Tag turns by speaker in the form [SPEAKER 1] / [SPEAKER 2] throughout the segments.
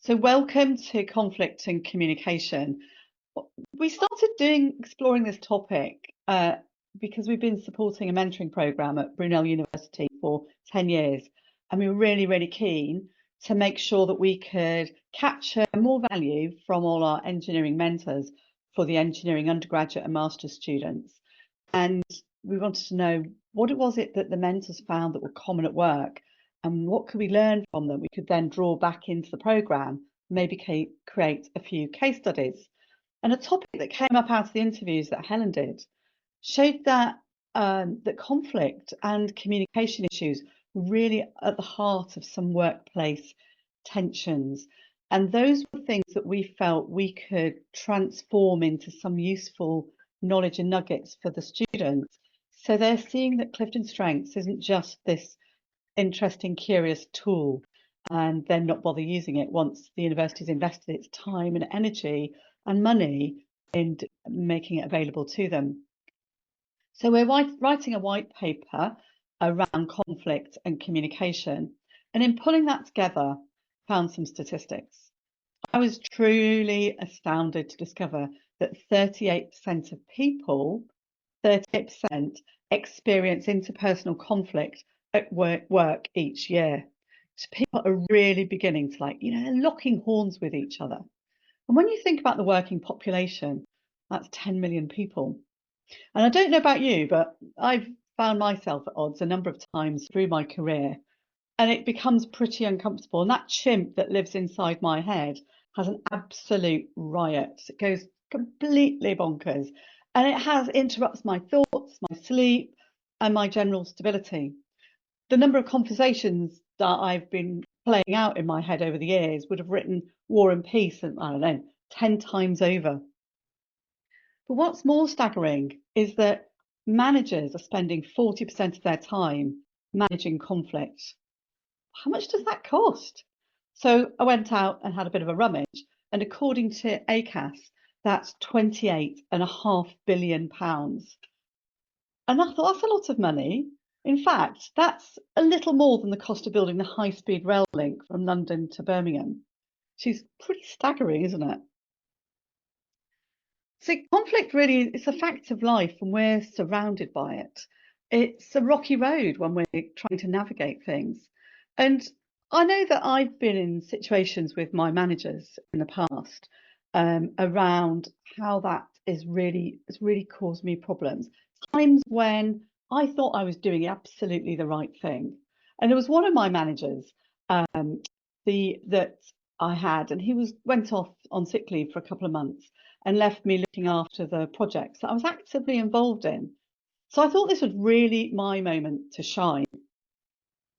[SPEAKER 1] So welcome to conflict and communication. We started exploring this topic because we've been supporting a mentoring program at Brunel University for 10 years, and we were really keen to make sure that we could capture more value from all our engineering mentors for the engineering undergraduate and master's students. And we wanted to know what it was that the mentors found that were common at work, and what could we learn from them we could then draw back into the program, maybe create a few case studies. And a topic that came up out of the interviews that Helen did showed that that conflict and communication issues were really at the heart of some workplace tensions. And those were things that we felt we could transform into some useful knowledge and nuggets for the students. So they're seeing that Clifton Strengths isn't just this interesting, curious tool and then not bother using it once the university's invested its time and energy and money in making it available to them. So we're writing a white paper around conflict and communication, and in pulling that together, found some statistics. I was truly astounded to discover that 38% of people, 38% experience interpersonal conflict at work each year. So people are really beginning to locking horns with each other. And when you think about the working population, that's 10 million people. And I don't know about you, but I've found myself at odds a number of times through my career, and it becomes pretty uncomfortable. And that chimp that lives inside my head has an absolute riot. It goes completely bonkers, and it interrupts my thoughts, my sleep, and my general stability. The number of conversations that I've been playing out in my head over the years would have written War and Peace, and I don't know, 10 times over. But what's more staggering is that managers are spending 40% of their time managing conflict. How much does that cost? So I went out and had a bit of a rummage, and according to ACAS, that's £28.5 billion. And I thought, that's a lot of money. In fact, that's a little more than the cost of building the high-speed rail link from London to Birmingham. Which is pretty staggering, isn't it? So conflict really is a fact of life, and we're surrounded by it. It's a rocky road when we're trying to navigate things. And I know that I've been in situations with my managers in the past around how that has really caused me problems. Times when I thought I was doing absolutely the right thing. And there was one of my managers that I had, and he went off on sick leave for a couple of months and left me looking after the projects that I was actively involved in. So I thought this was really my moment to shine.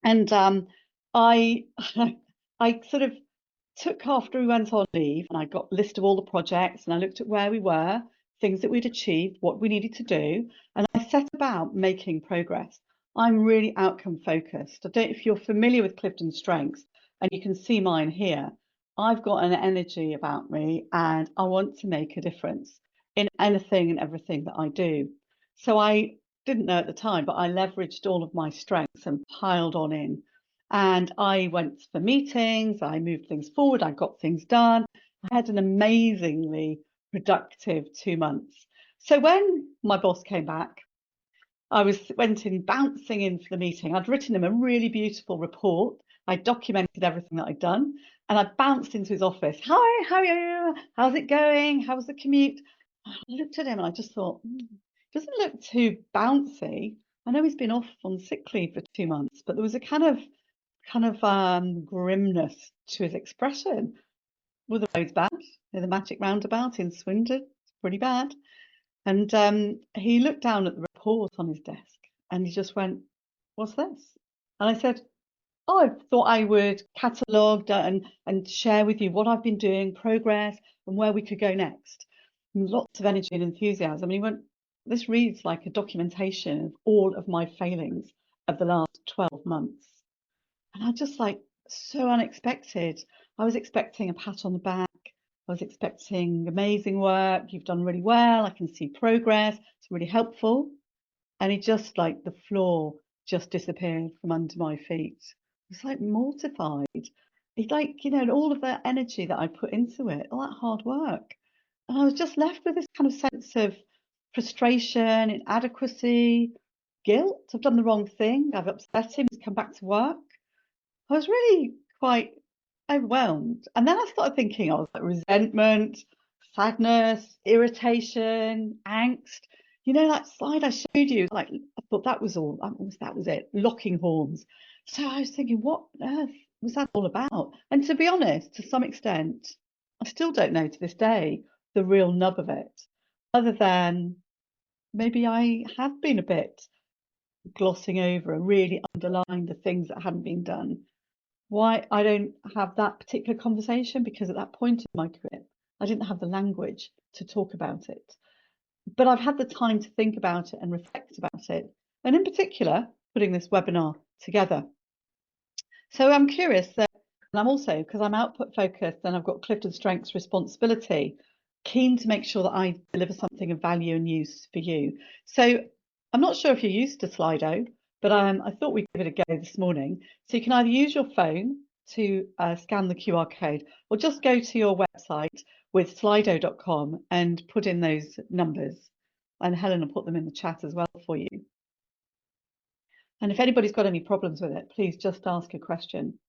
[SPEAKER 1] And I I sort of took after he went on leave, and I got a list of all the projects, and I looked at where we were, things that we'd achieved, what we needed to do, and I set about making progress. I'm really outcome focused. I don't know if you're familiar with Clifton Strengths, and you can see mine here. I've got an energy about me, and I want to make a difference in anything and everything that I do. So I didn't know at the time, but I leveraged all of my strengths and piled on in. And I went for meetings, I moved things forward, I got things done. I had an amazingly productive 2 months. So when my boss came back, went in bouncing in for the meeting. I'd written him a really beautiful report. I documented everything that I'd done, and I bounced into his office. Hi, how are you? How's it going? How was the commute? I looked at him and I just thought, doesn't look too bouncy. I know he's been off on sick leave for 2 months, but there was a kind of grimness to his expression. Were the roads bad? The magic roundabout in Swindon, it's pretty bad. And he looked down at the report on his desk and he just went, "What's this?" And I said, "Oh, I thought I would catalogue and share with you what I've been doing, progress, and where we could go next." And lots of energy and enthusiasm. And he went, "This reads like a documentation of all of my failings of the last 12 months." And I just so unexpected. I was expecting a pat on the back. I was expecting amazing work. You've done really well. I can see progress. It's really helpful. And he just the floor just disappeared from under my feet. I was mortified. it's like, and all of that energy that I put into it, all that hard work. And I was just left with this kind of sense of frustration, inadequacy, guilt. I've done the wrong thing. I've upset him. He's come back to work. I was really quite overwhelmed. And then I started thinking, I was like resentment, sadness, irritation, angst. That slide I showed you, like I thought that was all, that was it, locking horns. So I was thinking, what on earth was that all about? And to be honest, to some extent, I still don't know to this day the real nub of it, other than maybe I have been a bit glossing over and really underlying the things that hadn't been done. Why I don't have that particular conversation, because at that point in my career, I didn't have the language to talk about it. But I've had the time to think about it and reflect about it, and in particular, putting this webinar together. So I'm curious that, and I'm also, because I'm output focused and I've got Clifton Strengths responsibility, keen to make sure that I deliver something of value and use for you. So I'm not sure if you're used to Slido, but I thought we'd give it a go this morning. So you can either use your phone to scan the QR code, or just go to your website with slido.com and put in those numbers. And Helen will put them in the chat as well for you. And if anybody's got any problems with it, please just ask a question.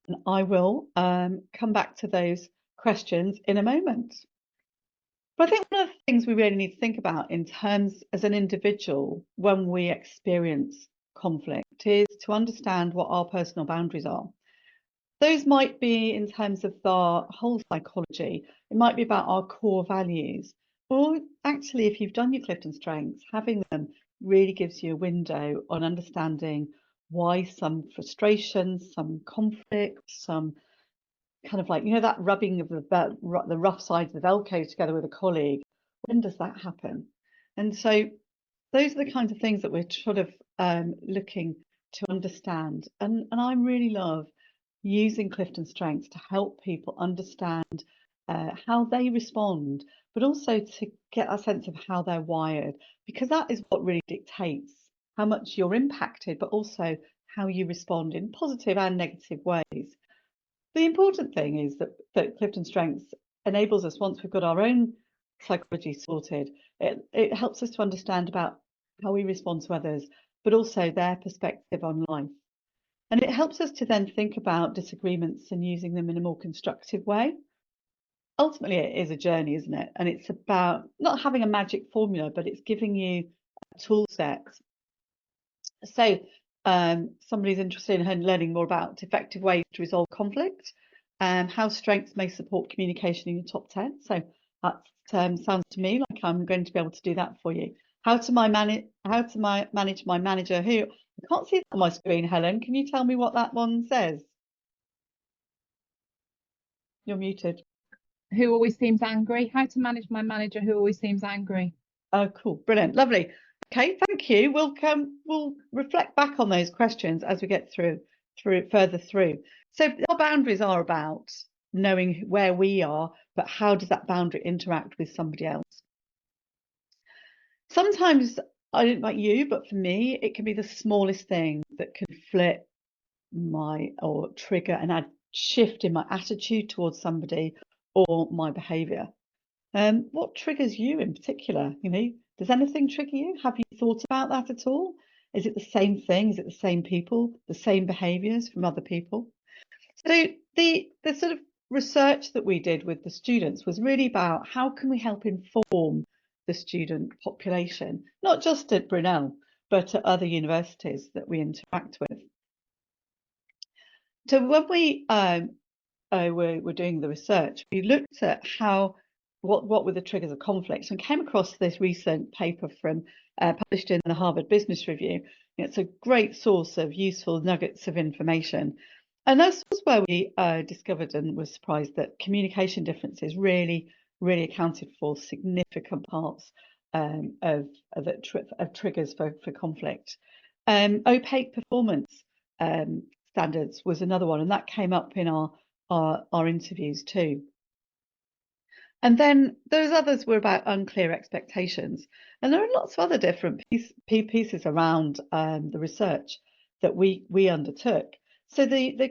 [SPEAKER 1] And I will come back to those questions in a moment. But I think one of the things we really need to think about in terms as an individual when we experience conflict is to understand what our personal boundaries are. Those might be in terms of our whole psychology. It might be about our core values. Or actually, if you've done your Clifton Strengths, having them really gives you a window on understanding why some frustrations, some conflict, some kind of like, that rubbing of the rough sides of the Velcro together with a colleague, when does that happen? And so those are the kinds of things that we're sort of looking to understand. And I really love using Clifton Strengths to help people understand how they respond, but also to get a sense of how they're wired, because that is what really dictates how much you're impacted, but also how you respond in positive and negative ways. The important thing is that Clifton Strengths enables us, once we've got our own psychology sorted, it helps us to understand about how we respond to others, but also their perspective on life. And it helps us to then think about disagreements and using them in a more constructive way. Ultimately, it is a journey, isn't it? And it's about not having a magic formula, but it's giving you a tool set. So somebody's interested in learning more about effective ways to resolve conflict, how strengths may support communication in your top 10. So that sounds to me like I'm going to be able to do that for you. How to manage my manager who, I can't see it on my screen, Helen. Can you tell me what that one says? You're muted.
[SPEAKER 2] Who always seems angry. How to manage my manager who always seems angry.
[SPEAKER 1] Oh, cool. Brilliant. Lovely. Okay, thank you. We'll reflect back on those questions as we get further through. So our boundaries are about knowing where we are, but how does that boundary interact with somebody else? Sometimes, I don't know about you, but for me, it can be the smallest thing that can flip or trigger a shift in my attitude towards somebody or my behavior. What triggers you in particular? Does anything trigger you? Have you thought about that at all? Is it the same thing? Is it the same people, the same behaviours from other people? So the sort of research that we did with the students was really about how can we help inform the student population, not just at Brunel, but at other universities that we interact with. So when we were doing the research, we looked at what were the triggers of conflict, and came across this recent paper from published in the Harvard Business Review. It's a great source of useful nuggets of information. And this was where we discovered and was surprised that communication differences really accounted for significant parts of triggers for conflict. Opaque performance standards was another one, and that came up in our interviews too. And then those others were about unclear expectations. And there are lots of other different pieces around the research that we undertook. So the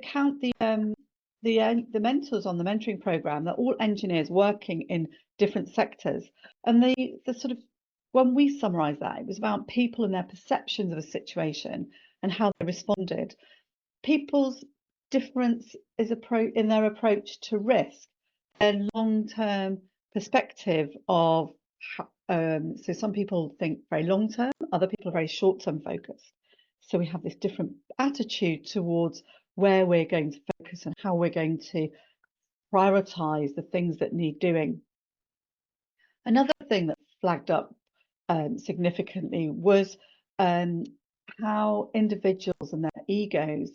[SPEAKER 1] the mentors on the mentoring program, they're all engineers working in different sectors. And the sort of, when we summarize that, it was about people and their perceptions of a situation and how they responded. People's difference is in their approach to risk, their long-term perspective of so some people think very long-term, other people are very short-term focused. So we have this different attitude towards where we're going to focus and how we're going to prioritize the things that need doing. Another thing that flagged up significantly was how individuals and their egos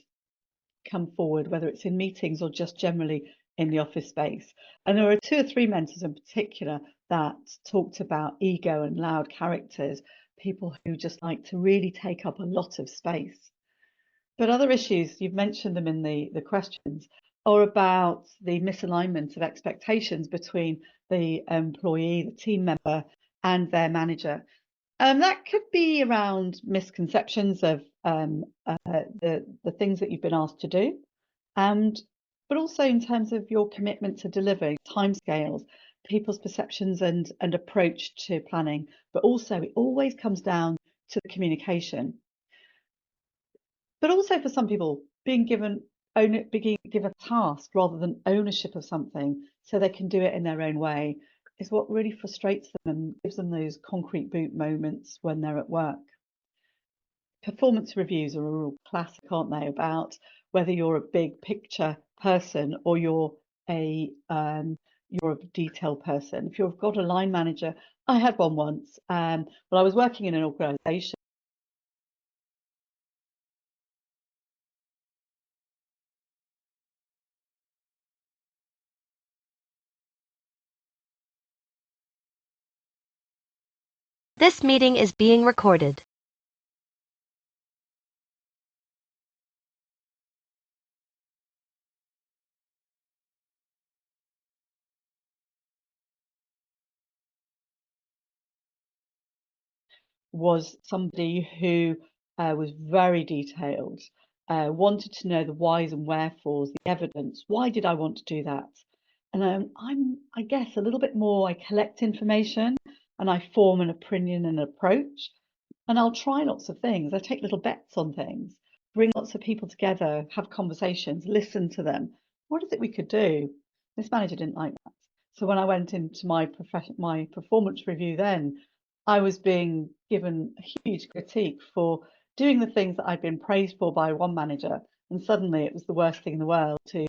[SPEAKER 1] come forward, whether it's in meetings or just generally in the office space. And there were 2 or 3 mentors in particular that talked about ego and loud characters, people who just like to really take up a lot of space. But other issues, you've mentioned them in the questions, are about the misalignment of expectations between the employee, the team member, and their manager. That could be around misconceptions of the things that you've been asked to do, but also in terms of your commitment to delivering, timescales, people's perceptions and approach to planning. But also, it always comes down to the communication. But also for some people, being given a task rather than ownership of something so they can do it in their own way is what really frustrates them and gives them those concrete boot moments when they're at work. Performance reviews are a real classic, aren't they, about whether you're a big picture person or you're a detail person. If you've got a line manager, I had one once. Well, I was working in an organisation.
[SPEAKER 3] This meeting is being recorded.
[SPEAKER 1] Was somebody who was very detailed, wanted to know the whys and wherefores, the evidence. Why did I want to do that? And I guess, a little bit more, I collect information and I form an opinion and approach. And I'll try lots of things. I take little bets on things, bring lots of people together, have conversations, listen to them. What is it we could do? This manager didn't like that. So when I went into my performance review then, I was being given huge critique for doing the things that I'd been praised for by one manager, and suddenly it was the worst thing in the world to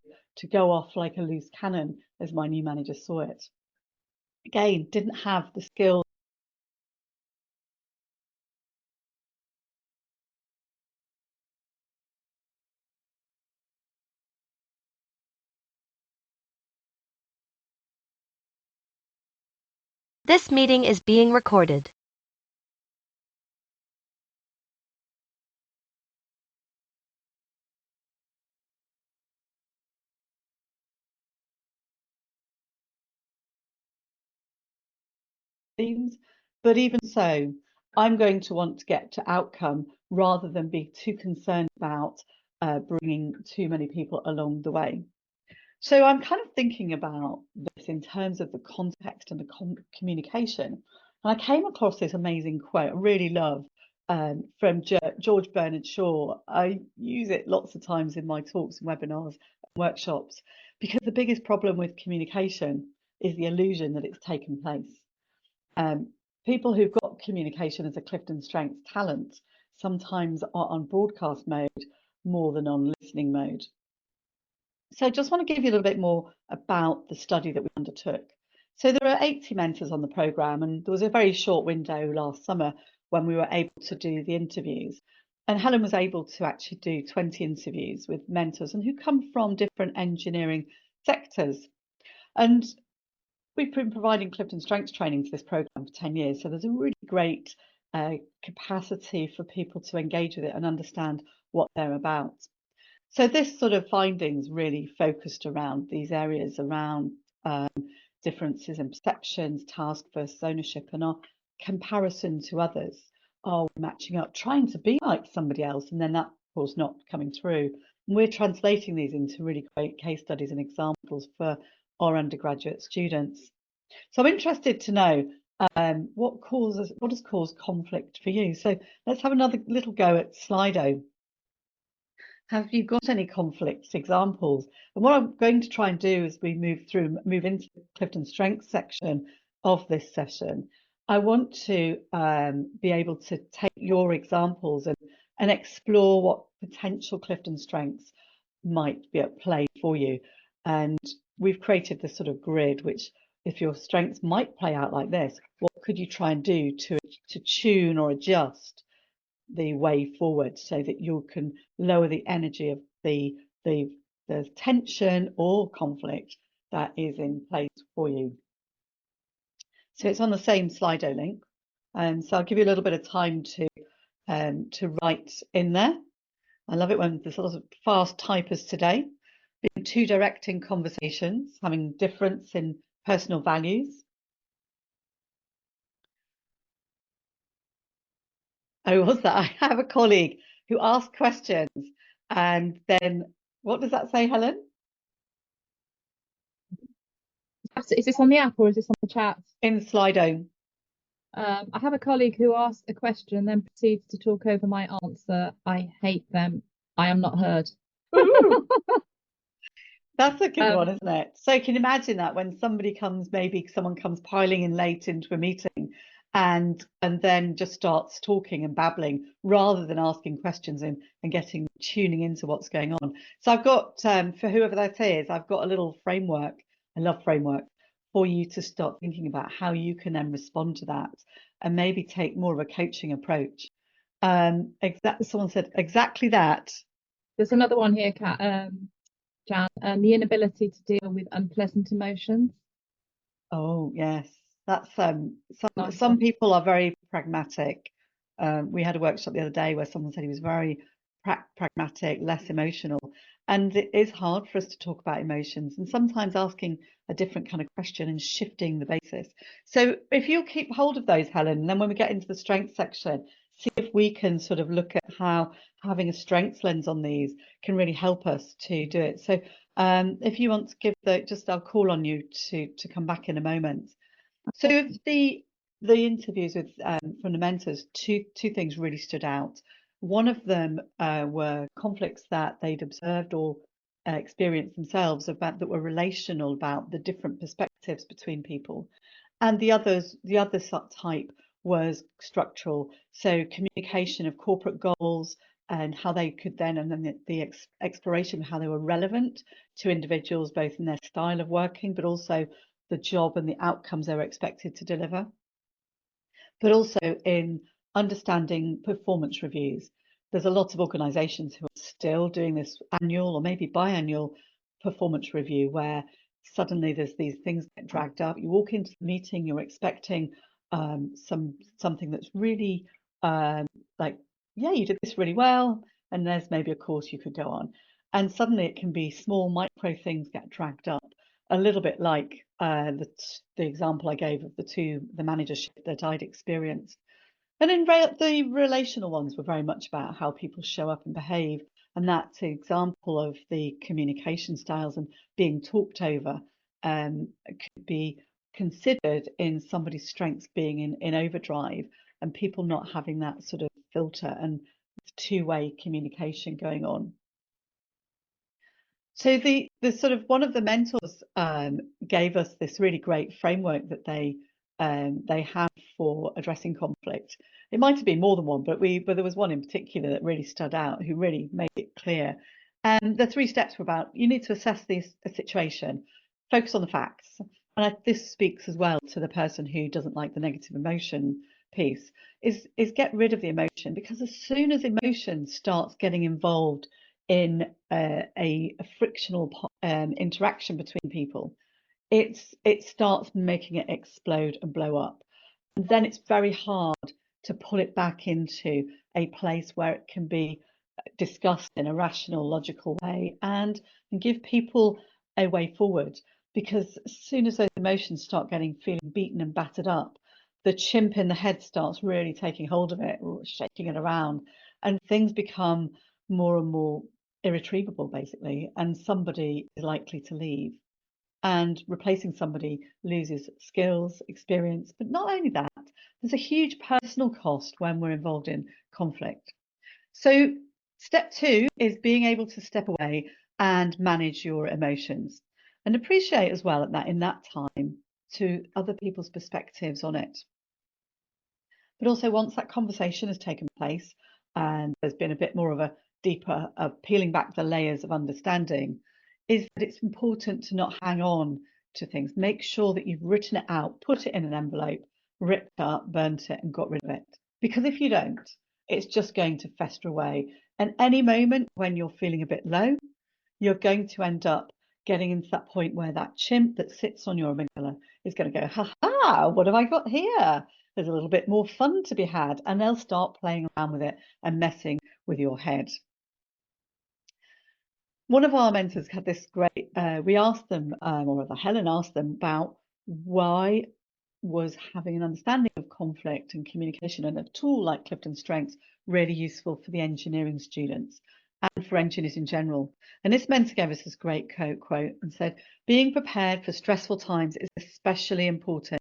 [SPEAKER 1] go off like a loose cannon as my new manager saw it. Again, didn't have the skills.
[SPEAKER 3] This meeting is being recorded.
[SPEAKER 1] Themes, but even so, I'm going to want to get to outcome rather than be too concerned about bringing too many people along the way. So I'm kind of thinking about this in terms of the context and the communication. And I came across this amazing quote I really love from George Bernard Shaw. I use it lots of times in my talks and webinars and workshops because the biggest problem with communication is the illusion that it's taken place. People who've got communication as a Clifton Strengths talent sometimes are on broadcast mode more than on listening mode. So I just want to give you a little bit more about the study that we undertook. So there are 80 mentors on the programme, and there was a very short window last summer when we were able to do the interviews. And Helen was able to actually do 20 interviews with mentors and who come from different engineering sectors. And we've been providing Clifton Strengths training for this programme for 10 years, so there's a really great capacity for people to engage with it and understand what they're about. So this sort of findings really focused around these areas around differences in perceptions, task versus ownership, and our comparison to others. Are we matching up, trying to be like somebody else, and then that, of course, not coming through We're translating these into really great case studies and examples for our undergraduate students. So I'm interested to know what has caused conflict for you. So let's have another little go at Slido. Have you got any conflict examples? And what I'm going to try and do as we move into the Clifton Strengths section of this session, I want to be able to take your examples and explore what potential Clifton strengths might be at play for you. And we've created this sort of grid, which if your strengths might play out like this, what could you try and do to tune or adjust the way forward so that you can lower the energy of the tension or conflict that is in place for you. So it's on the same Slido link, and so I'll give you a little bit of time to write in there. I love it when there's lots of fast typers today. Being too direct in conversations, having difference in personal values. Oh, was that? I have a colleague who asks questions, and then what does that say, Helen?
[SPEAKER 2] Is this on the app or is this on the chat?
[SPEAKER 1] In Slido.
[SPEAKER 2] I have a colleague who asks a question and then proceeds to talk over my answer. I hate them. I am not heard.
[SPEAKER 1] That's a good one, isn't it? So can you imagine that when maybe someone comes piling in late into a meeting and then just starts talking and babbling rather than asking questions and tuning into what's going on. So I've got, for whoever that is, I've got a little framework. I love framework for you to start thinking about how you can then respond to that and maybe take more of a coaching approach. Someone said exactly that.
[SPEAKER 2] There's another one here, Kat. Jan, the inability to deal with unpleasant emotions.
[SPEAKER 1] Oh yes, that's some people are very pragmatic. We had a workshop the other day where someone said he was very pragmatic, less emotional, and it is hard for us to talk about emotions and sometimes asking a different kind of question and shifting the basis. So if you'll keep hold of those, Helen, and then when we get into the strengths section, see if we can sort of look at how having a strengths lens on these can really help us to do it. So if you want to give I'll call on you to come back in a moment. So if the interviews with from the mentors, two things really stood out. One of them were conflicts that they'd observed or experienced themselves that were relational, about the different perspectives between people, and the other type was structural, so communication of corporate goals and how they could then, and then the exploration of how they were relevant to individuals, both in their style of working, but also the job and the outcomes they were expected to deliver. But also in understanding performance reviews. There's a lot of organisations who are still doing this annual or maybe biannual performance review where suddenly there's these things get dragged up. You walk into the meeting, you're expecting something that's really like, yeah, you did this really well, and there's maybe a course you could go on, and suddenly it can be small micro things get dragged up, a little bit like the example I gave of the managership that I'd experienced. And then the relational ones were very much about how people show up and behave, and that's an example of the communication styles and being talked over could be considered in somebody's strengths being in overdrive and people not having that sort of filter and two-way communication going on. So the sort of one of the mentors gave us this really great framework that they have for addressing conflict. It might have been more than one, but there was one in particular that really stood out, who really made it clear. And the 3 steps were about, you need to assess a situation, focus on the facts. And this speaks as well to the person who doesn't like the negative emotion piece, is get rid of the emotion, because as soon as emotion starts getting involved in a frictional interaction between people, it starts making it explode and blow up. And then it's very hard to pull it back into a place where it can be discussed in a rational, logical way and give people a way forward. Because as soon as those emotions start feeling beaten and battered up, the chimp in the head starts really taking hold of it, shaking it around, and things become more and more irretrievable, basically, and somebody is likely to leave. And replacing somebody loses skills, experience, but not only that, there's a huge personal cost when we're involved in conflict. So step 2 is being able to step away and manage your emotions and appreciate as well that in that time to other people's perspectives on it. But also once that conversation has taken place and there's been a bit more of a deeper peeling back the layers of understanding, is that it's important to not hang on to things. Make sure that you've written it out, put it in an envelope, ripped it up, burnt it and got rid of it. Because if you don't, it's just going to fester away. And any moment when you're feeling a bit low, you're going to end up getting into that point where that chimp that sits on your amygdala is going to go, ha ha, what have I got here? There's a little bit more fun to be had. And they'll start playing around with it and messing with your head. One of our mentors had this great, we asked them, or rather Helen asked them about why was having an understanding of conflict and communication and a tool like Clifton Strengths really useful for the engineering students and for engineers in general. And this mentor gave us this great quote and said, being prepared for stressful times is especially important.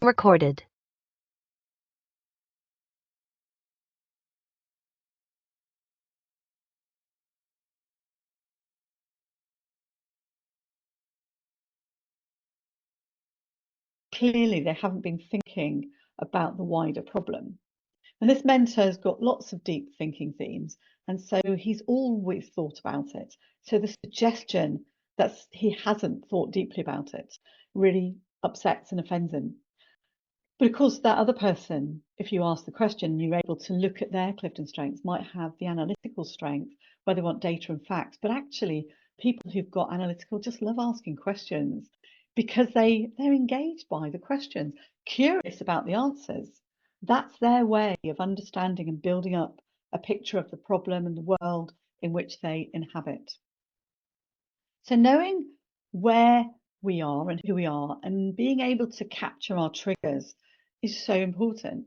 [SPEAKER 3] Recorded.
[SPEAKER 1] Clearly, they haven't been thinking about the wider problem. And this mentor's got lots of deep thinking themes, and so he's always thought about it. So the suggestion that he hasn't thought deeply about it really upsets and offends him. But of course, that other person, if you ask the question, you're able to look at their Clifton Strengths, might have the analytical strength where they want data and facts. But actually, people who've got analytical just love asking questions because they're engaged by the questions, curious about the answers. That's their way of understanding and building up a picture of the problem and the world in which they inhabit. So knowing where we are and who we are and being able to capture our triggers is so important.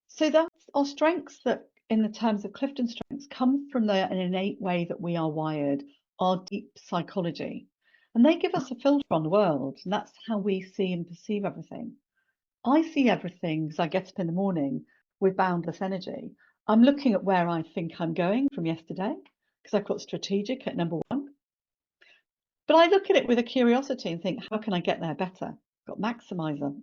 [SPEAKER 1] So that's our strengths that in the terms of Clifton Strengths come from an innate way that we are wired, our deep psychology. And they give us a filter on the world, and that's how we see and perceive everything. I see everything as I get up in the morning with boundless energy. I'm looking at where I think I'm going from yesterday because I've got strategic at number 1. But I look at it with a curiosity and think, how can I get there better? Got maximizer.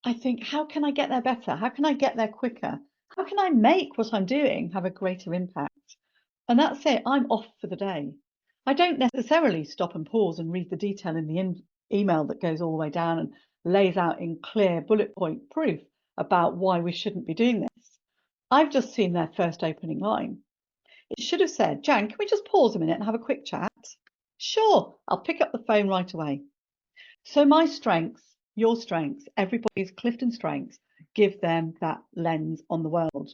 [SPEAKER 1] I think, how can I get there better? How can I get there quicker? How can I make what I'm doing have a greater impact? And that's it. I'm off for the day. I don't necessarily stop and pause and read the detail in the email that goes all the way down and lays out in clear bullet point proof about why we shouldn't be doing this. I've just seen their first opening line. It should have said, Jan, can we just pause a minute and have a quick chat? Sure, I'll pick up the phone right away. So my strengths, your strengths, everybody's Clifton Strengths give them that lens on the world.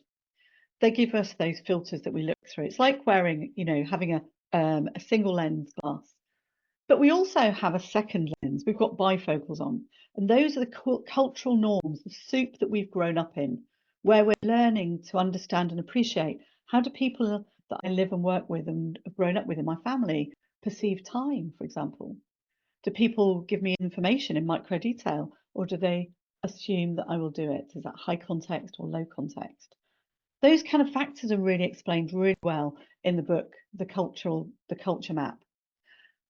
[SPEAKER 1] They give us those filters that we look through. It's like wearing, having a single lens glass. But we also have a second lens. We've got bifocals on. And those are the cultural norms, the soup that we've grown up in, where we're learning to understand and appreciate how do people that I live and work with and have grown up with in my family perceive time, for example. Do people give me information in micro detail, or do they assume that I will do it? Is that high context or low context? Those kind of factors are really explained really well in the book, The Culture Map.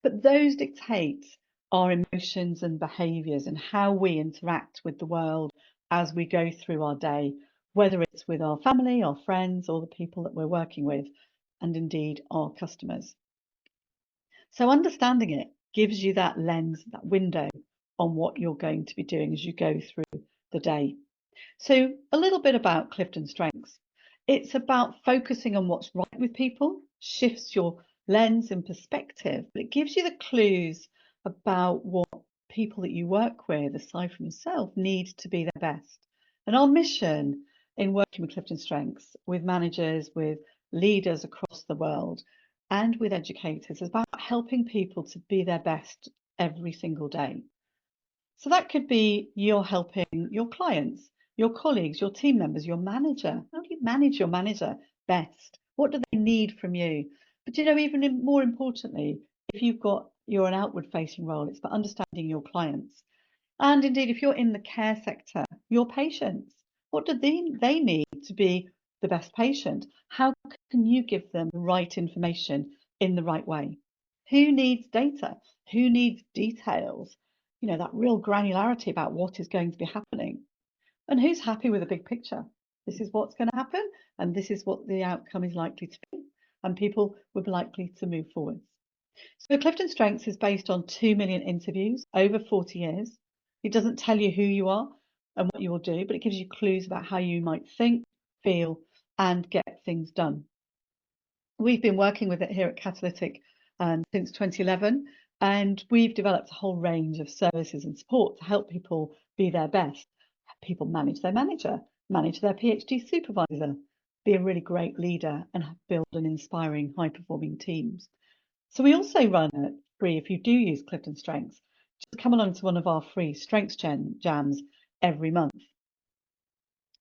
[SPEAKER 1] But those dictate our emotions and behaviours and how we interact with the world as we go through our day, whether it's with our family, our friends, or the people that we're working with, and indeed our customers. So understanding it gives you that lens, that window on what you're going to be doing as you go through the day. So a little bit about Clifton Strengths. It's about focusing on what's right with people, shifts your lens and perspective, but it gives you the clues about what people that you work with, aside from yourself, need to be their best. And our mission in working with Clifton Strengths, with managers, with leaders across the world and with educators is about helping people to be their best every single day. So that could be you're helping your clients, your colleagues, your team members, your manager. How do you manage your manager best? What do they need from you? But even more importantly, if you're an outward facing role, it's about understanding your clients. And indeed, if you're in the care sector, your patients, what do they need to be the best patient? How can you give them the right information in the right way? Who needs data? Who needs details? That real granularity about what is going to be happening. And who's happy with the big picture? This is what's going to happen, and this is what the outcome is likely to be. And people would be likely to move forwards. So Clifton Strengths is based on 2 million interviews over 40 years. It doesn't tell you who you are and what you will do, but it gives you clues about how you might think, feel, and get things done. We've been working with it here at Catalytic since 2011, and we've developed a whole range of services and support to help people be their best. People manage their manager, manage their PhD supervisor, be a really great leader, and build an inspiring, high-performing teams. So we also run it free if you do use Clifton Strengths. Just come along to one of our free Strengths Jams every month.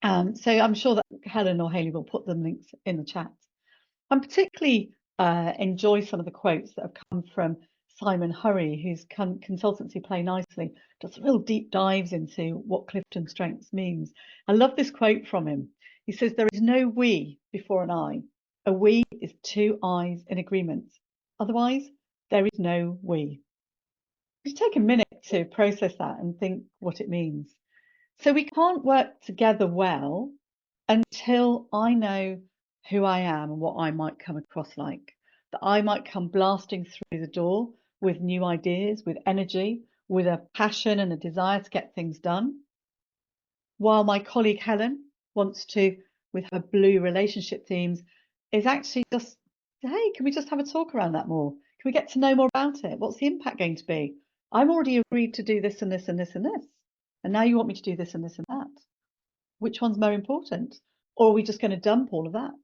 [SPEAKER 1] So I'm sure that Helen or Hayley will put the links in the chat. I particularly enjoy some of the quotes that have come from Simon Hurry, whose consultancy Play Nicely does real deep dives into what Clifton Strengths means. I love this quote from him. He says, "There is no we before an I. A we is two I's in agreement. Otherwise, there is no we." Just take a minute to process that and think what it means. So we can't work together well until I know who I am and what I might come across like. That I might come blasting through the door with new ideas, with energy, with a passion and a desire to get things done. While my colleague Helen wants to, with her blue relationship themes, is actually just, hey, can we just have a talk around that more? Can we get to know more about it? What's the impact going to be? I'm already agreed to do this and this and this and this. And now you want me to do this and this and that. Which one's more important? Or are we just going to dump all of that?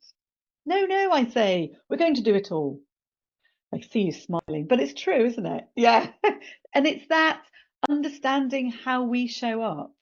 [SPEAKER 1] No, I say, we're going to do it all. I see you smiling, but it's true, isn't it? Yeah. And it's that understanding how we show up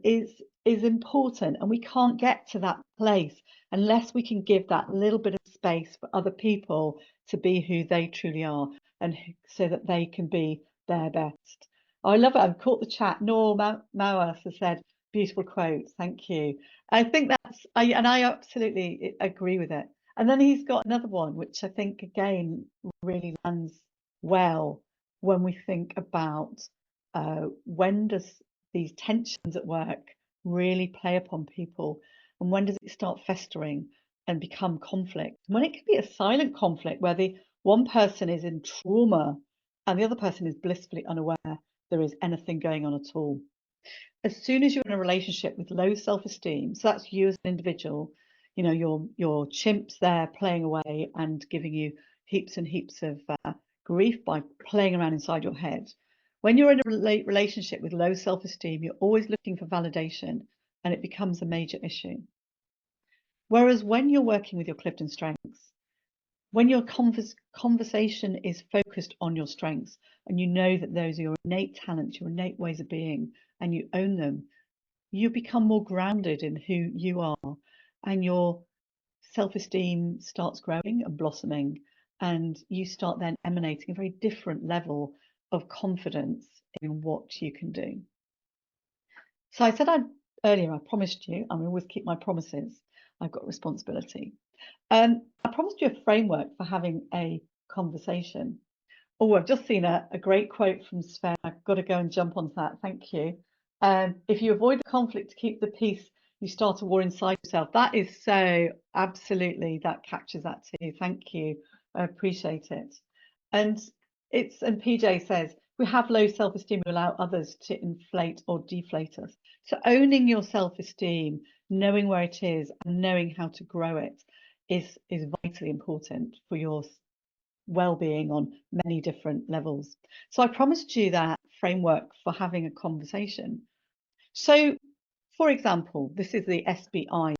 [SPEAKER 1] is important. And we can't get to that place unless we can give that little bit of space for other people to be who they truly are and so that they can be their best. Oh, I love it. I've caught the chat. Noor Mawas has said, beautiful quote. Thank you. I think I absolutely agree with it. And then he's got another one, which I think, again, really lands well when we think about when does these tensions at work really play upon people, and when does it start festering and become conflict? When it can be a silent conflict where the one person is in trauma and the other person is blissfully unaware there is anything going on at all. As soon as you're in a relationship with low self-esteem, so that's you as an individual, your chimp's there playing away and giving you heaps and heaps of grief by playing around inside your head. When you're in a relationship with low self-esteem, you're always looking for validation, and it becomes a major issue. Whereas when you're working with your Clifton Strengths, when your conversation is focused on your strengths, and you know that those are your innate talents, your innate ways of being, and you own them, you become more grounded in who you are, and your self-esteem starts growing and blossoming, and you start then emanating a very different level of confidence in what you can do. So I said earlier, I promised you, I always keep my promises. I've got responsibility. I promised you a framework for having a conversation. Oh, I've just seen a great quote from Sven. I've got to go and jump onto that. Thank you. If you avoid the conflict to keep the peace, you start a war inside yourself. That is so absolutely, that captures that too. Thank you. I appreciate it. And PJ says, we have low self-esteem, we allow others to inflate or deflate us. So owning your self-esteem, knowing where it is and knowing how to grow it is vitally important for your well-being on many different levels. So I promised you that framework for having a conversation. So, for example, this is the SBI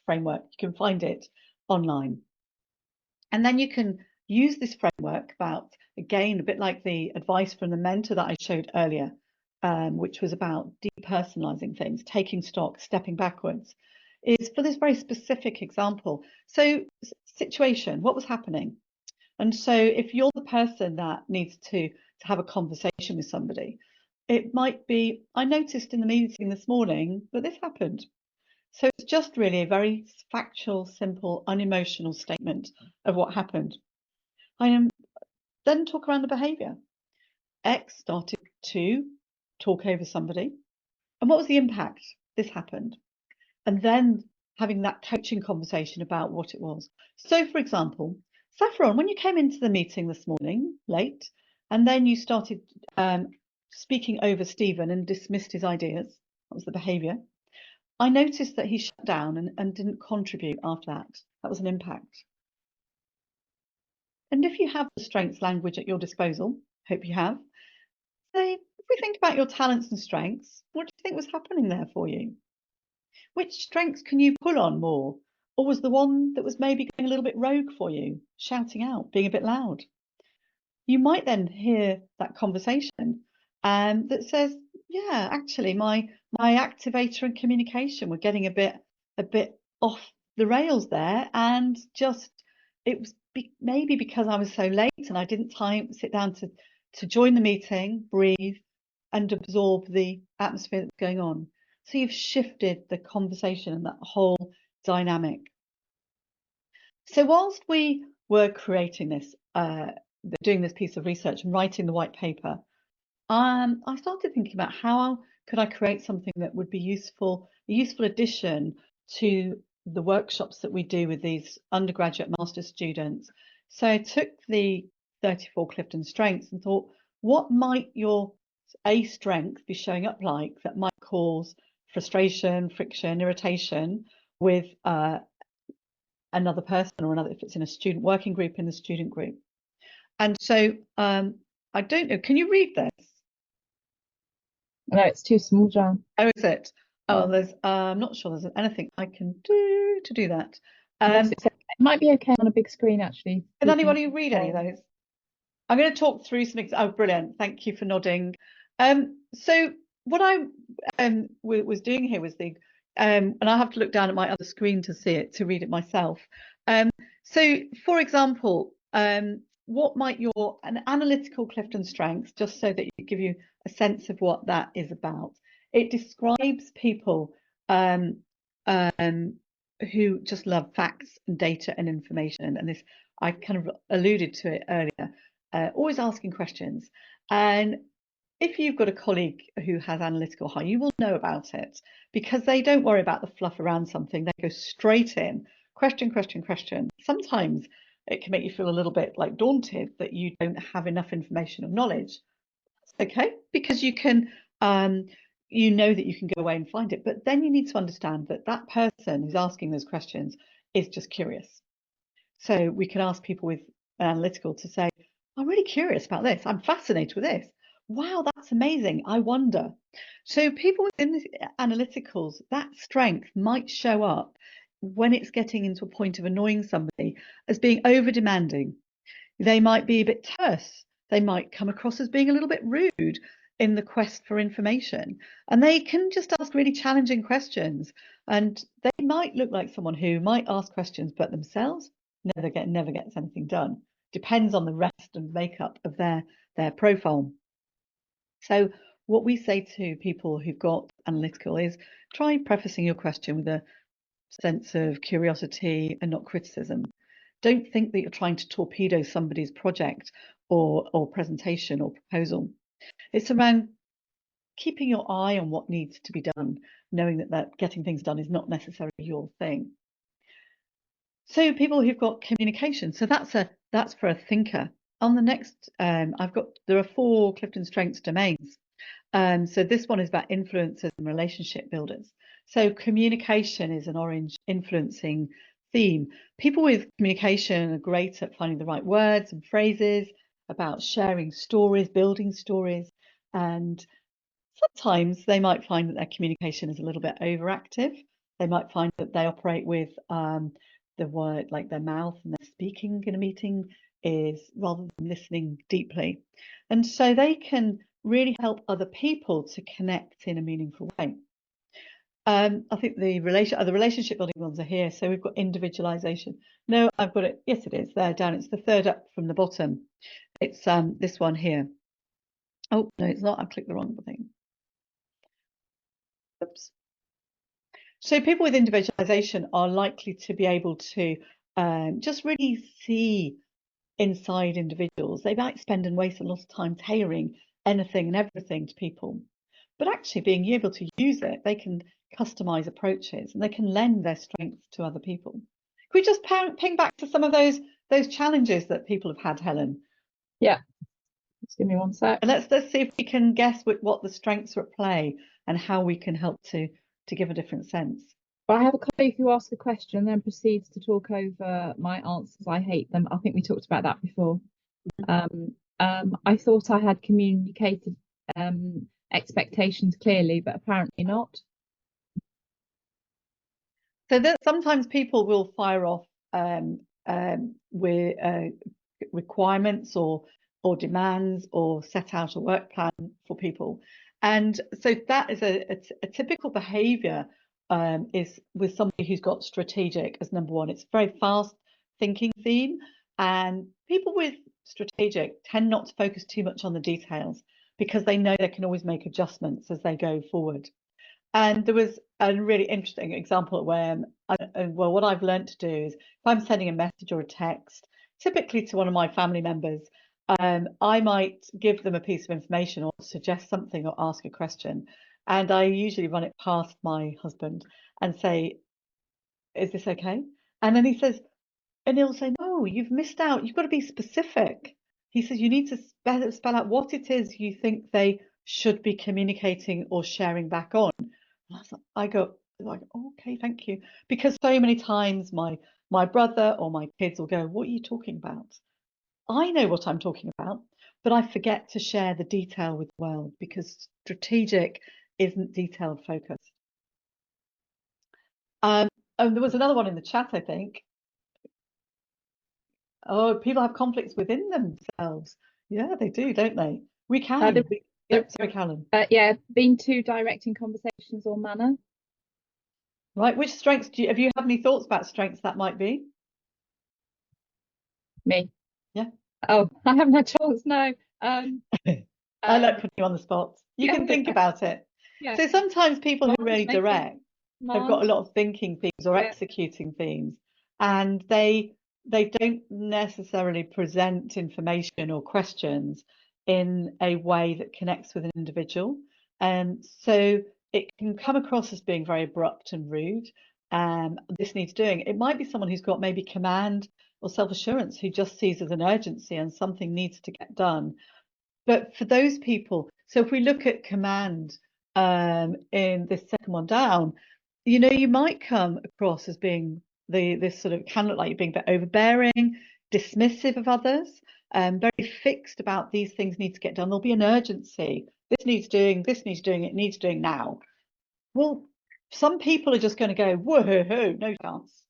[SPEAKER 1] framework. You can find it online. And then you can use this framework about, again, a bit like the advice from the mentor that I showed earlier, which was about depersonalizing things, taking stock, stepping backwards, is for this very specific example. So situation, what was happening? And so if you're the person that needs to have a conversation with somebody, it might be, I noticed in the meeting this morning that this happened. So it's just really a very factual, simple, unemotional statement of what happened. Then talk around the behaviour. X started to talk over somebody. And what was the impact? This happened. And then having that coaching conversation about what it was. So, for example, Saffron, when you came into the meeting this morning late, and then you started speaking over Stephen and dismissed his ideas, that was the behaviour. I noticed that he shut down and didn't contribute after that. That was an impact. And if you have the strengths language at your disposal, hope you have, say, if we think about your talents and strengths, what do you think was happening there for you? Which strengths can you pull on more? Or was the one that was maybe going a little bit rogue for you, shouting out, being a bit loud? You might then hear that conversation that says, yeah, actually, my activator and communication were getting a bit off the rails there, and just it was maybe because I was so late and I didn't sit down to join the meeting, breathe, and absorb the atmosphere that's going on. So you've shifted the conversation and that whole dynamic. So whilst we were creating this, doing this piece of research and writing the white paper, I started thinking about how could I create something that would be useful, a useful addition to the workshops that we do with these undergraduate master students. So I took the 34 Clifton strengths and thought, what might your A strength be showing up like that might cause frustration, friction, irritation with another person or another, if it's in a student working group, in the student group. And so I don't know, can you read this?
[SPEAKER 2] No, it's too small, Jan.
[SPEAKER 1] Oh, is it? Oh, there's I'm not sure there's anything I can do to do that.
[SPEAKER 2] Yes, it might be okay on a big screen, actually.
[SPEAKER 1] Can anybody read any of those? I'm going to talk through some. Oh, brilliant! Thank you for nodding. So what I was doing here was the and I have to look down at my other screen to see it, to read it myself. So, for example, what might an analytical Clifton strengths, just so that you give you a sense of what that is about. It describes people who just love facts and data and information, and this I kind of alluded to it earlier. Always asking questions, and if you've got a colleague who has analytical high, you will know about it, because they don't worry about the fluff around something. They go straight in, question, question, question. Sometimes it can make you feel a little bit like daunted that you don't have enough information or knowledge. That's okay, because you can, you know that you can go away and find it. But then you need to understand that that person who's asking those questions is just curious. So we can ask people with an analytical to say, I'm really curious about this. I'm fascinated with this. Wow, that's amazing. I wonder. So people within the analyticals, that strength might show up when it's getting into a point of annoying somebody as being over demanding. They might be a bit terse. They might come across as being a little bit rude in the quest for information. And they can just ask really challenging questions. And they might look like someone who might ask questions, but themselves never gets anything done. Depends on the rest and makeup of their profile. So what we say to people who've got analytical is try prefacing your question with a sense of curiosity and not criticism. Don't think that you're trying to torpedo somebody's project or presentation or proposal. It's around keeping your eye on what needs to be done, knowing that getting things done is not necessarily your thing. So people who've got communication, so that's for a thinker. On the next, there are 4 Clifton Strengths domains. So this one is about influencers and relationship builders. So communication is an orange influencing theme. People with communication are great at finding the right words and phrases, about sharing stories, building stories, and sometimes they might find that their communication is a little bit overactive. They might find that they operate with the word, like their mouth and their speaking in a meeting is rather than listening deeply. And so they can really help other people to connect in a meaningful way. I think the relationship building ones are here. So we've got individualization. No, I've got it. Yes, it is there down. It's the third up from the bottom. It's this one here. Oh, no, it's not. I clicked the wrong thing. Oops. So people with individualization are likely to be able to just really see inside individuals. They might spend and waste a lot of time tailoring anything and everything to people, but actually being able to use it, they can customize approaches and they can lend their strengths to other people. Can we just ping back to some of those challenges that people have had, Helen?
[SPEAKER 2] Yeah. Just give me one sec.
[SPEAKER 1] And let's see if we can guess what the strengths are at play and how we can help to give a different sense.
[SPEAKER 2] I have a colleague who asks a question and then proceeds to talk over my answers. I hate them. I think we talked about that before. I thought I had communicated expectations clearly, but apparently not.
[SPEAKER 1] So that sometimes people will fire off with requirements or demands or set out a work plan for people, and so that is a typical behaviour is with somebody who's got strategic as number one. It's a very fast thinking theme, and people with strategic tend not to focus too much on the details because they know they can always make adjustments as they go forward. And there was a really interesting example where, well, what I've learned to do is if I'm sending a message or a text, typically to one of my family members, I might give them a piece of information or suggest something or ask a question. And I usually run it past my husband and say, is this okay? And then he says, and he'll say, no, you've missed out. You've got to be specific. He says, you need to spell out what it is you think they should be communicating or sharing back on. I go like, okay, thank you. Because so many times my brother or my kids will go, what are you talking about? I know what I'm talking about, but I forget to share the detail with the world because strategic isn't detailed focused. And there was another one in the chat, I think. Oh, people have conflicts within themselves. Yeah, they do, don't they? We can. Yep, sorry, Callum.
[SPEAKER 2] Yeah, being too direct in conversations or manner.
[SPEAKER 1] Right, which strengths have you had any thoughts about strengths that might be?
[SPEAKER 2] Me.
[SPEAKER 1] Yeah.
[SPEAKER 2] Oh, I haven't had a chance, no.
[SPEAKER 1] I like putting you on the spot. You can think about it.
[SPEAKER 2] Yeah.
[SPEAKER 1] So sometimes people who are really direct have got a lot of thinking themes or executing themes, and they don't necessarily present information or questions in a way that connects with an individual. And so it can come across as being very abrupt and rude. This needs doing. It might be someone who's got maybe command or self-assurance who just sees as an urgency and something needs to get done. But for those people, so if we look at command in this second one down, you know, you might come across as being this sort of can look like you're being a bit overbearing, dismissive of others, very fixed about these things need to get done. There'll be an urgency. This needs doing, it needs doing now. Well, some people are just going to go, whoa, no chance.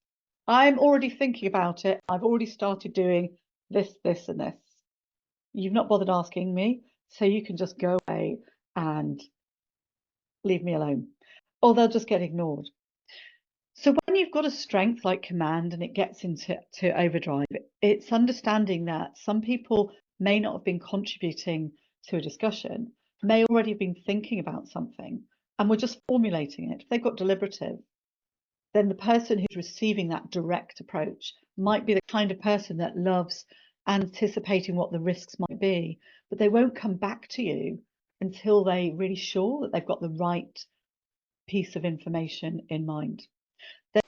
[SPEAKER 1] I'm already thinking about it. I've already started doing this, this, and this. You've not bothered asking me, so you can just go away and leave me alone. Or they'll just get ignored. So when you've got a strength like command and it gets into overdrive, it's understanding that some people may not have been contributing to a discussion, may already have been thinking about something, and we're just formulating it. If they've got deliberative, then the person who's receiving that direct approach might be the kind of person that loves anticipating what the risks might be, but they won't come back to you until they're really sure that they've got the right piece of information in mind.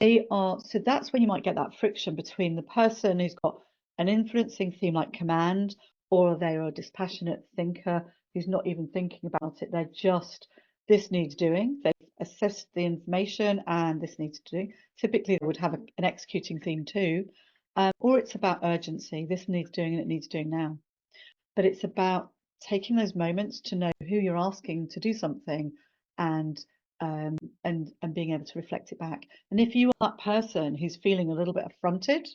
[SPEAKER 1] So that's when you might get that friction between the person who's got an influencing theme like command, or they're a dispassionate thinker who's not even thinking about it. They're just, this needs doing. They've assessed the information and this needs to do. Typically they would have an executing theme too, or it's about urgency. This needs doing and it needs doing now. But it's about taking those moments to know who you're asking to do something and and being able to reflect it back. And if you are that person who's feeling a little bit affronted,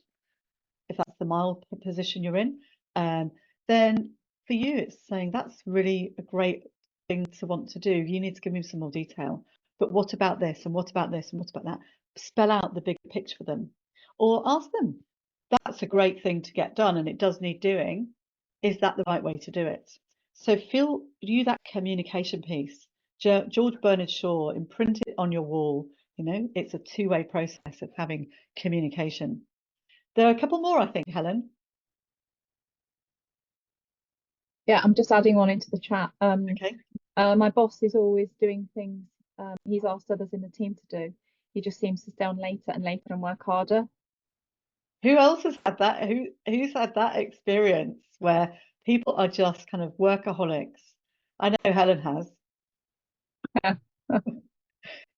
[SPEAKER 1] if that's the mild position you're in, then for you it's saying that's really a great thing to want to do. You need to give me some more detail. But what about this? And what about this? And what about that? Spell out the bigger picture for them, or ask them. That's a great thing to get done, and it does need doing. Is that the right way to do it? So do that communication piece. George Bernard Shaw, imprint it on your wall. It's a two-way process of having communication. There are a couple more, I think, Helen.
[SPEAKER 2] Yeah, I'm just adding one into the chat.
[SPEAKER 1] Okay.
[SPEAKER 2] My boss is always doing things he's asked others in the team to do. He just seems to stay on later and later and work harder.
[SPEAKER 1] Who else has had that? Who's had that experience where people are just kind of workaholics? I know Helen has.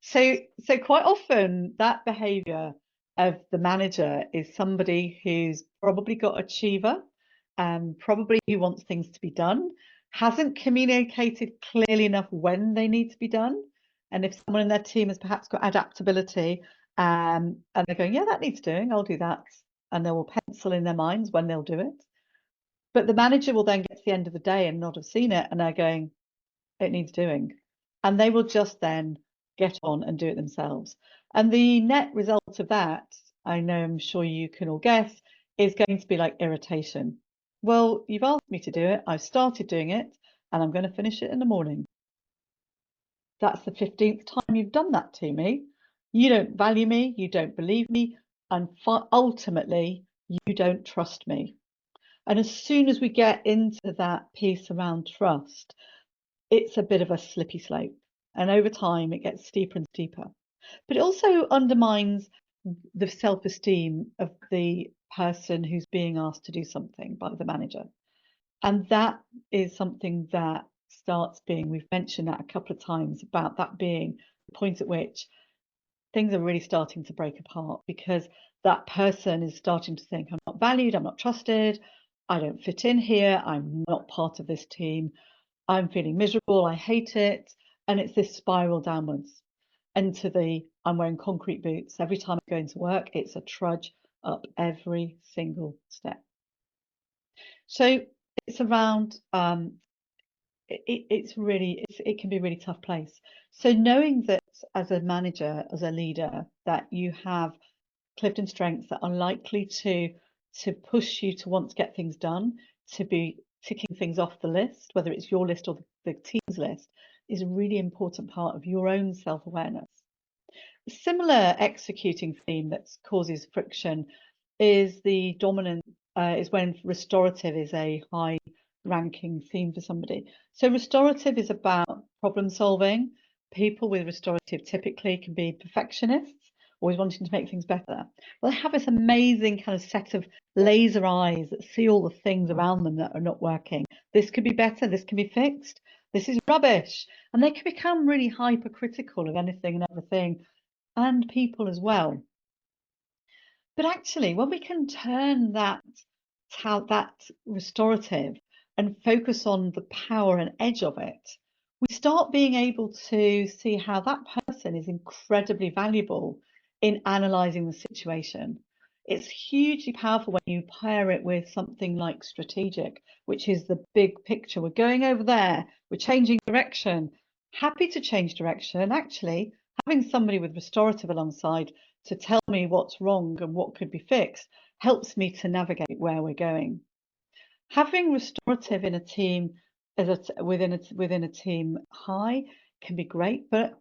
[SPEAKER 1] So quite often that behavior of the manager is somebody who's probably got achiever, probably who wants things to be done, hasn't communicated clearly enough when they need to be done. And if someone in their team has perhaps got adaptability, and they're going, yeah, that needs doing, I'll do that. And they will pencil in their minds when they'll do it. But the manager will then get to the end of the day and not have seen it, and they're going, it needs doing. And they will just then get on and do it themselves. And the net result of that, I'm sure you can all guess, is going to be like irritation. Well, you've asked me to do it, I've started doing it, and I'm going to finish it in the morning. That's the 15th time you've done that to me. You don't value me, you don't believe me, and ultimately, you don't trust me. And as soon as we get into that piece around trust, it's a bit of a slippy slope. And over time, it gets steeper and steeper. But it also undermines the self-esteem of the person who's being asked to do something by the manager. And that is something that starts being, we've mentioned that a couple of times, about that being the point at which things are really starting to break apart, because that person is starting to think, I'm not valued, I'm not trusted, I don't fit in here, I'm not part of this team, I'm feeling miserable, I hate it. And it's this spiral downwards into I'm wearing concrete boots. Every time I go into work, it's a trudge up every single step. So it's around, it can be a really tough place. So knowing that as a manager, as a leader, that you have Clifton strengths that are likely to push you to want to get things done, to be ticking things off the list, whether it's your list or the team's list, is a really important part of your own self-awareness. A similar executing theme that causes friction is the dominant, is when restorative is a high ranking theme for somebody. So restorative is about problem solving. People with restorative typically can be perfectionists, always wanting to make things better. Well, they have this amazing kind of set of laser eyes that see all the things around them that are not working. This could be better, this can be fixed, this is rubbish. And they can become really hypercritical of anything and everything, and people as well. But actually, when we can turn that restorative and focus on the power and edge of it, we start being able to see how that person is incredibly valuable in analysing the situation. It's hugely powerful when you pair it with something like strategic, which is the big picture. We're going over there, we're changing direction. Happy to change direction. Actually, having somebody with restorative alongside to tell me what's wrong and what could be fixed helps me to navigate where we're going. Having restorative in a team within a team high can be great, but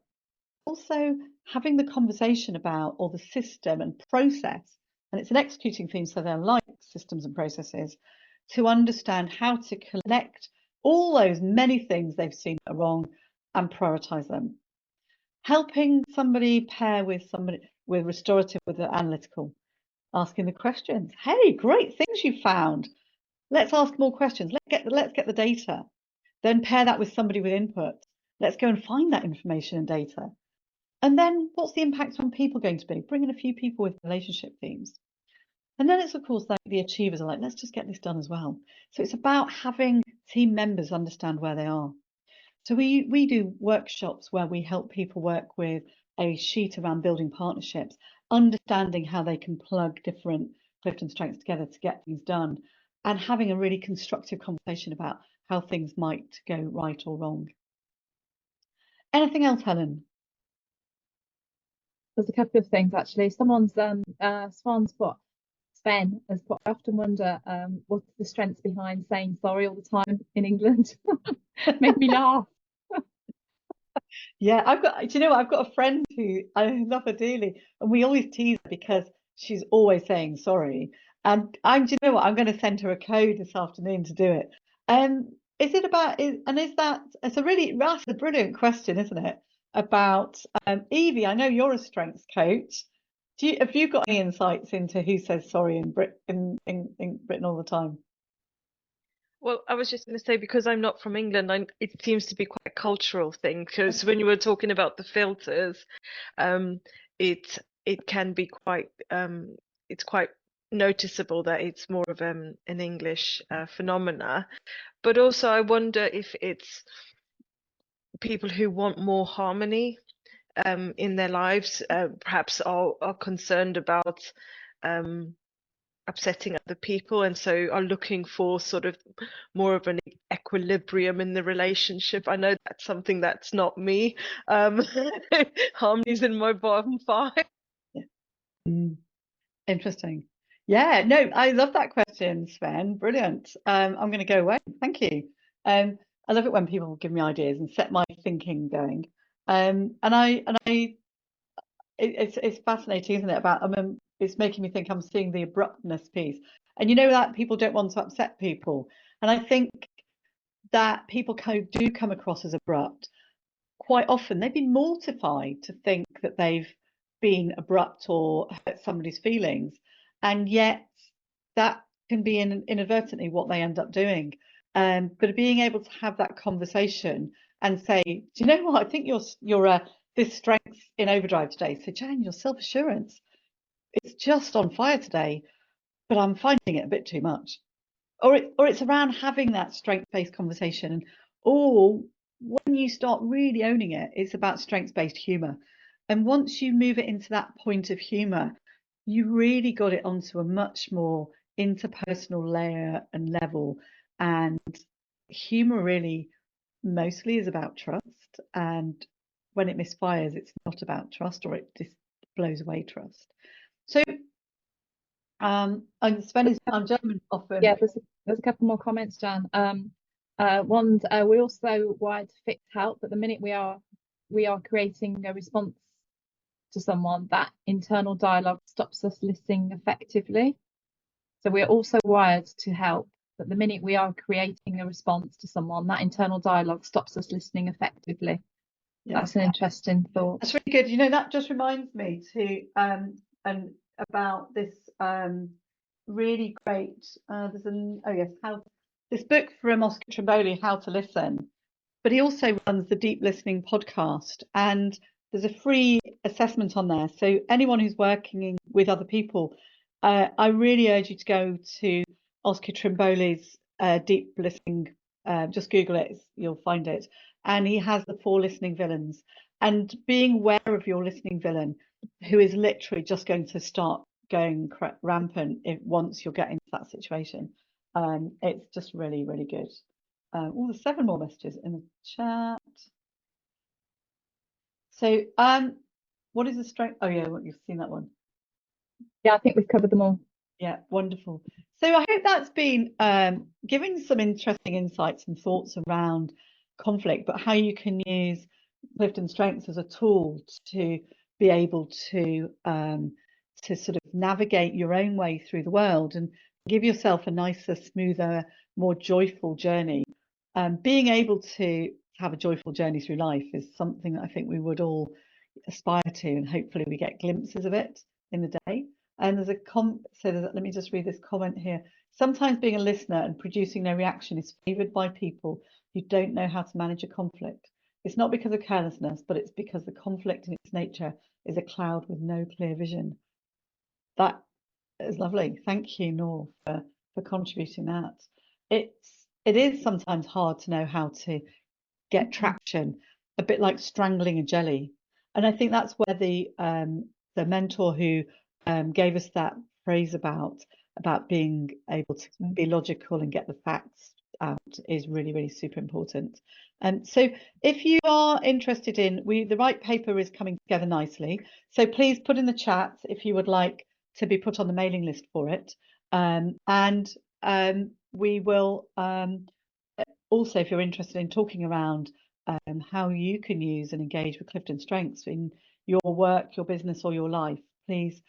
[SPEAKER 1] also having the conversation about, or the system and process, and it's an executing theme, so they're like systems and processes, to understand how to collect all those many things they've seen that are wrong and prioritize them. Helping somebody pair with somebody with restorative with the analytical, asking the questions. Hey, great things you found. Let's ask more questions. Let's get the data. Then pair that with somebody with input. Let's go and find that information and data. And then what's the impact on people going to be? Bring in a few people with relationship themes. And then it's, of course, like the achievers are like, let's just get this done as well. So it's about having team members understand where they are. So we do workshops where we help people work with a sheet around building partnerships, understanding how they can plug different Clifton strengths together to get things done, and having a really constructive conversation about how things might go right or wrong. Anything else, Helen?
[SPEAKER 2] There's a couple of things actually. Sven has put, I often wonder what's the strength behind saying sorry all the time in England. Made me laugh.
[SPEAKER 1] Yeah, do you know what? I've got a friend who I love her dearly, and we always tease her because she's always saying sorry. And do you know what? I'm going to send her a code this afternoon to do it. Is it about, it's that's a brilliant question, isn't it? About, Evie, I know you're a strengths coach. Have you got any insights into who says sorry in Britain all the time?
[SPEAKER 4] Well, I was just going to say, because I'm not from England, it seems to be quite a cultural thing. Because when you were talking about the filters, it can be quite it's quite noticeable that it's more of an English phenomena. But also, I wonder if it's people who want more harmony in their lives, perhaps are concerned about upsetting other people, and so are looking for sort of more of an equilibrium in the relationship. I know that's something that's not me. Harmony's in my bottom 5.
[SPEAKER 1] Interesting. Yeah, no, I love that question, Sven. Brilliant. I'm going to go away. Thank you. I love it when people give me ideas and set my thinking going. It's fascinating, isn't it? It's making me think I'm seeing the abruptness piece, and you know that people don't want to upset people, and I think that people do come across as abrupt. Quite often, they've been mortified to think that they've been abrupt or hurt somebody's feelings, and yet that can be inadvertently what they end up doing. But being able to have that conversation and say, do you know what? I think you're this strength in overdrive today. So Jan, your self-assurance, it's just on fire today, but I'm finding it a bit too much. Or it's around having that strength-based conversation. Or when you start really owning it, it's about strengths-based humor. And once you move it into that point of humor, you really got it onto a much more interpersonal layer and level. And humor really mostly is about trust. And when it misfires, it's not about trust, or it just blows away trust. So and Sven is German often.
[SPEAKER 2] Yeah, there's a couple more comments, Jan. One's we also wired to fix help, but the minute we are creating a response to someone, that internal dialogue stops us listening effectively. So we're also wired to help, but the minute we are creating a response to someone, that internal dialogue stops us listening effectively. Yeah. That's an interesting thought.
[SPEAKER 1] That's really good. You know, that just reminds me and about this really great this book from Oscar Trimboli, How to Listen, but he also runs the Deep Listening podcast, and there's a free assessment on there. So anyone who's working with other people, I really urge you to go to Oscar Trimboli's Deep Listening. Just Google it, you'll find it. And he has the 4 listening villains, and being aware of your listening villain, who is literally just going to start going rampant once you're getting into that situation. It's just really, really good. There's 7 more messages in the chat. So, what is the strength? Oh yeah, you've seen that one.
[SPEAKER 2] Yeah, I think we've covered them all.
[SPEAKER 1] Yeah, wonderful. So I hope that's been giving some interesting insights and thoughts around conflict, but how you can use Clifton Strengths as a tool to be able to sort of navigate your own way through the world and give yourself a nicer, smoother, more joyful journey. Being able to have a joyful journey through life is something that I think we would all aspire to, and hopefully we get glimpses of it in the day. And there's let me just read this comment here. Sometimes being a listener and producing no reaction is favoured by people who don't know how to manage a conflict. It's not because of carelessness, but it's because the conflict in its nature is a cloud with no clear vision. That is lovely. Thank you, Nor, for contributing that. It is sometimes hard to know how to get traction, a bit like strangling a jelly. And I think that's where the mentor who gave us that phrase about being able to be logical and get the facts out is really, really super important. So if you are interested in, the white paper is coming together nicely. So please put in the chat if you would like to be put on the mailing list for it. We will also, if you're interested in talking around how you can use and engage with Clifton Strengths in your work, your business, or your life, please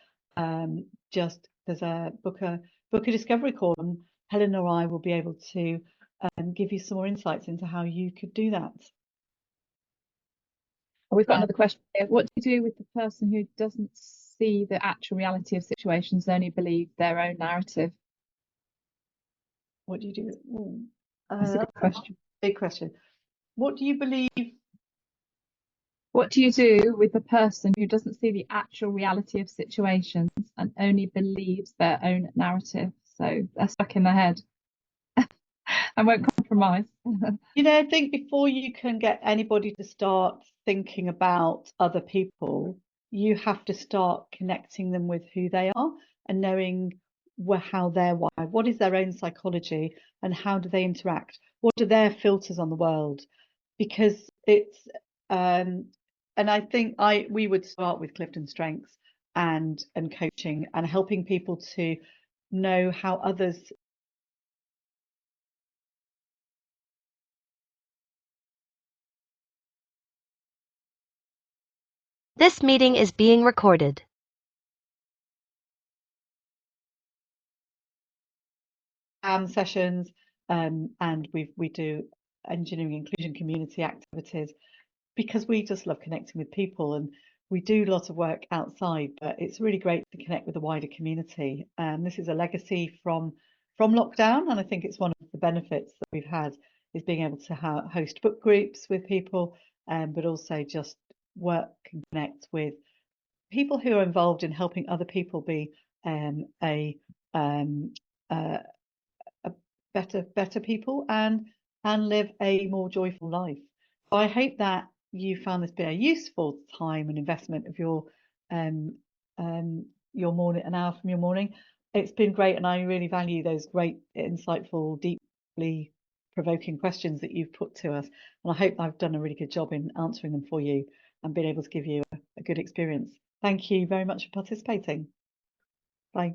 [SPEAKER 1] just book a discovery call, and Helen or I will be able to give you some more insights into how you could do that.
[SPEAKER 2] We've got another question here. What do you do with the person who doesn't see the actual reality of situations, only believe their own narrative?
[SPEAKER 1] What do you do?
[SPEAKER 2] That's a good question.
[SPEAKER 1] Big question. What do you believe?
[SPEAKER 2] What do you do with the person who doesn't see the actual reality of situations and only believes their own narrative? So they're stuck in their head and won't compromise.
[SPEAKER 1] I think before you can get anybody to start thinking about other people, you have to start connecting them with who they are and knowing how they're wired. What is their own psychology and how do they interact? What are their filters on the world? Because it's and I think we would start with Clifton Strengths and coaching and helping people to know how others.
[SPEAKER 3] This meeting is being recorded.
[SPEAKER 1] Sessions and we do engineering inclusion community activities because we just love connecting with people, and we do lots of work outside, but it's really great to connect with the wider community. This is a legacy from lockdown, and I think it's one of the benefits that we've had is being able to host book groups with people, but also just work and connect with people who are involved in helping other people be better people and live a more joyful life. So I hope that you found this been a useful time and investment of your morning, an hour from your morning. It's been great, and I really value those great, insightful, deeply provoking questions that you've put to us. And I hope I've done a really good job in answering them for you and been able to give you a good experience. Thank you very much for participating. Bye.